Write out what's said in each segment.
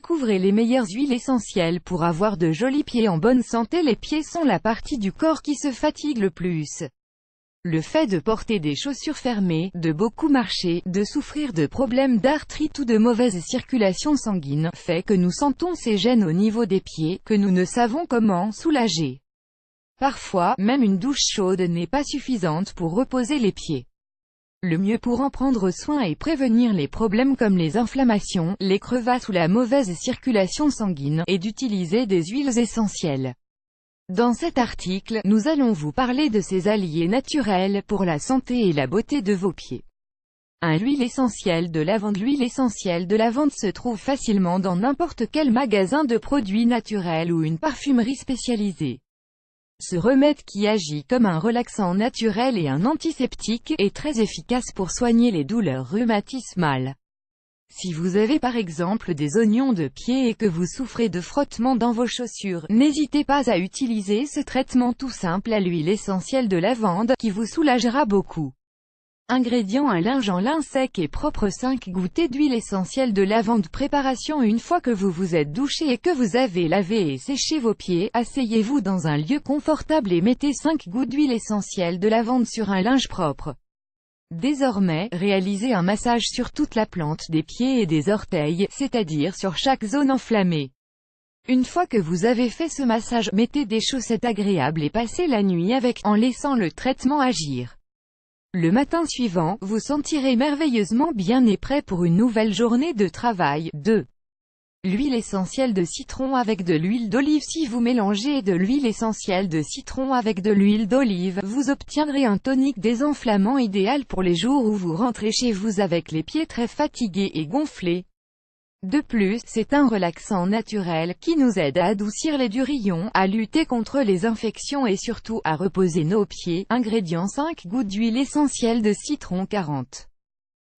Découvrez les meilleures huiles essentielles pour avoir de jolis pieds en bonne santé. Les pieds sont la partie du corps qui se fatigue le plus. Le fait de porter des chaussures fermées, de beaucoup marcher, de souffrir de problèmes d'arthrite ou de mauvaise circulation sanguine, fait que nous sentons ces gênes au niveau des pieds, que nous ne savons comment soulager. Parfois, même une douche chaude n'est pas suffisante pour reposer les pieds. Le mieux pour en prendre soin et prévenir les problèmes comme les inflammations, les crevasses ou la mauvaise circulation sanguine, est d'utiliser des huiles essentielles. Dans cet article, nous allons vous parler de ces alliés naturels pour la santé et la beauté de vos pieds. L'huile essentielle de lavande. L'huile essentielle de lavande se trouve facilement dans n'importe quel magasin de produits naturels ou une parfumerie spécialisée. Ce remède qui agit comme un relaxant naturel et un antiseptique, est très efficace pour soigner les douleurs rhumatismales. Si vous avez par exemple des oignons de pied et que vous souffrez de frottement dans vos chaussures, n'hésitez pas à utiliser ce traitement tout simple à l'huile essentielle de lavande, qui vous soulagera beaucoup. Ingrédients: un linge en lin sec et propre, 5 gouttées d'huile essentielle de lavande. Préparation: une fois que vous vous êtes douché et que vous avez lavé et séché vos pieds, asseyez-vous dans un lieu confortable et mettez 5 gouttes d'huile essentielle de lavande sur un linge propre. Désormais, réalisez un massage sur toute la plante des pieds et des orteils, c'est-à-dire sur chaque zone enflammée. Une fois que vous avez fait ce massage, mettez des chaussettes agréables et passez la nuit avec, en laissant le traitement agir. Le matin suivant, vous sentirez merveilleusement bien et prêt pour une nouvelle journée de travail. 2. L'huile essentielle de citron avec de l'huile d'olive. Si vous mélangez de l'huile essentielle de citron avec de l'huile d'olive, vous obtiendrez un tonique désenflammant idéal pour les jours où vous rentrez chez vous avec les pieds très fatigués et gonflés. De plus, c'est un relaxant naturel qui nous aide à adoucir les durillons, à lutter contre les infections et surtout à reposer nos pieds. Ingrédients: 5 gouttes d'huile essentielle de citron, 40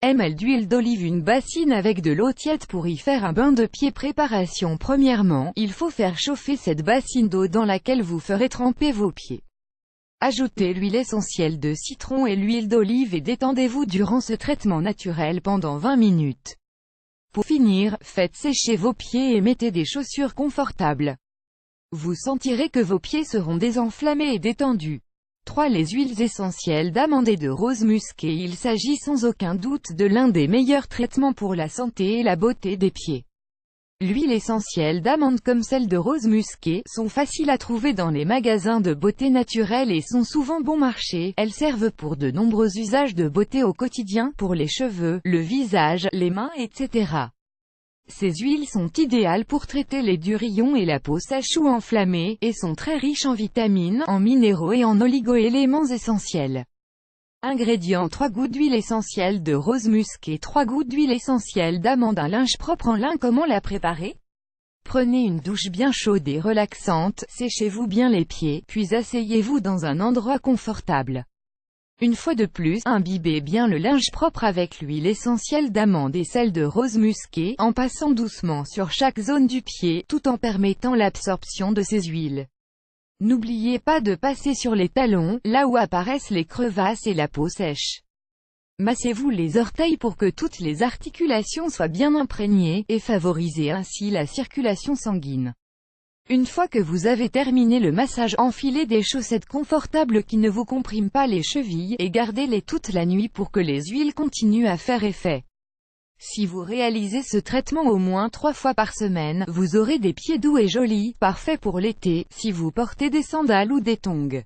ml d'huile d'olive, une bassine avec de l'eau tiède pour y faire un bain de pied. Préparation: premièrement, il faut faire chauffer cette bassine d'eau dans laquelle vous ferez tremper vos pieds. Ajoutez l'huile essentielle de citron et l'huile d'olive et détendez-vous durant ce traitement naturel pendant 20 minutes. Pour finir, faites sécher vos pieds et mettez des chaussures confortables. Vous sentirez que vos pieds seront désenflammés et détendus. 3. Les huiles essentielles d'amande et de rose musquée. Il s'agit sans aucun doute de l'un des meilleurs traitements pour la santé et la beauté des pieds. L'huile essentielle d'amande comme celle de rose musquée sont faciles à trouver dans les magasins de beauté naturelle et sont souvent bon marché. Elles servent pour de nombreux usages de beauté au quotidien, pour les cheveux, le visage, les mains, etc. Ces huiles sont idéales pour traiter les durillons et la peau sèche ou enflammée, et sont très riches en vitamines, en minéraux et en oligo-éléments essentiels. Ingrédients: 3 gouttes d'huile essentielle de rose musquée, 3 gouttes d'huile essentielle d'amande, un linge propre en lin. Comment la préparer? Prenez une douche bien chaude et relaxante, séchez-vous bien les pieds, puis asseyez-vous dans un endroit confortable. Une fois de plus, imbibez bien le linge propre avec l'huile essentielle d'amande et celle de rose musquée, en passant doucement sur chaque zone du pied, tout en permettant l'absorption de ces huiles. N'oubliez pas de passer sur les talons, là où apparaissent les crevasses et la peau sèche. Massez-vous les orteils pour que toutes les articulations soient bien imprégnées, et favorisez ainsi la circulation sanguine. Une fois que vous avez terminé le massage, enfilez des chaussettes confortables qui ne vous compriment pas les chevilles, et gardez-les toute la nuit pour que les huiles continuent à faire effet. Si vous réalisez ce traitement au moins 3 fois par semaine, vous aurez des pieds doux et jolis, parfaits pour l'été, si vous portez des sandales ou des tongs.